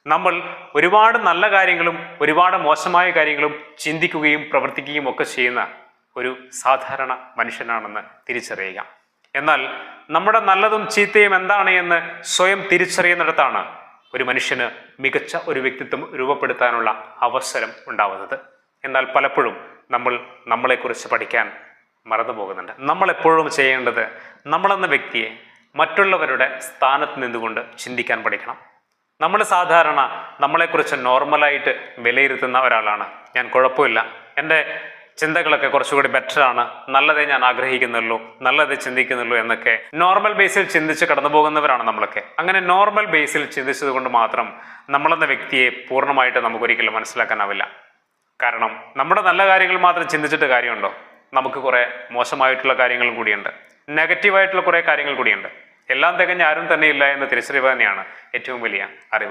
നമ്മൾ ഒരുപാട് നല്ല കാര്യങ്ങളും ഒരുപാട് മോശമായ കാര്യങ്ങളും ചിന്തിക്കുകയും പ്രവർത്തിക്കുകയും ഒക്കെ ചെയ്യുന്ന ഒരു സാധാരണ മനുഷ്യനാണെന്ന് തിരിച്ചറിയുക. എന്നാൽ നമ്മുടെ നല്ലതും ചീത്തയും എന്താണ് എന്ന് സ്വയം തിരിച്ചറിയുന്നിടത്താണ് ഒരു മനുഷ്യന് മികച്ച ഒരു വ്യക്തിത്വം രൂപപ്പെടുത്താനുള്ള അവസരം ഉണ്ടാവുന്നത്. എന്നാൽ പലപ്പോഴും നമ്മൾ നമ്മളെക്കുറിച്ച് പഠിക്കാൻ മറന്നു പോകുന്നുണ്ട്. നമ്മളെപ്പോഴും ചെയ്യേണ്ടത് നമ്മളെന്ന വ്യക്തിയെ മറ്റുള്ളവരുടെ സ്ഥാനത്ത് നിന്നുകൊണ്ട് ചിന്തിക്കാൻ പഠിക്കണം. നമ്മൾ സാധാരണ നമ്മളെക്കുറിച്ച് നോർമലായിട്ട് വിലയിരുത്തുന്ന ഒരാളാണ്. ഞാൻ കുഴപ്പമില്ല, എൻ്റെ ചിന്തകളൊക്കെ കുറച്ചുകൂടി ബെറ്ററാണ്, നല്ലതേ ഞാൻ ആഗ്രഹിക്കുന്നുള്ളൂ, നല്ലതേ ചിന്തിക്കുന്നുള്ളൂ എന്നൊക്കെ നോർമൽ ബേസിൽ ചിന്തിച്ച് കടന്നു പോകുന്നവരാണ് നമ്മളൊക്കെ. അങ്ങനെ നോർമൽ ബേസിൽ ചിന്തിച്ചത് കൊണ്ട് മാത്രം നമ്മളെന്ന വ്യക്തിയെ പൂർണ്ണമായിട്ട് നമുക്കൊരിക്കലും മനസ്സിലാക്കാനാവില്ല. കാരണം നമ്മുടെ നല്ല കാര്യങ്ങൾ മാത്രം ചിന്തിച്ചിട്ട് കാര്യമുണ്ടോ? നമുക്ക് കുറേ മോശമായിട്ടുള്ള കാര്യങ്ങളും കൂടിയുണ്ട്, നെഗറ്റീവായിട്ടുള്ള കുറേ കാര്യങ്ങൾ കൂടിയുണ്ട്. എല്ലാം തികഞ്ഞ ആരും തന്നെ ഇല്ല എന്ന് തിരിച്ചറിയുക തന്നെയാണ് ഏറ്റവും വലിയ അറിവ്.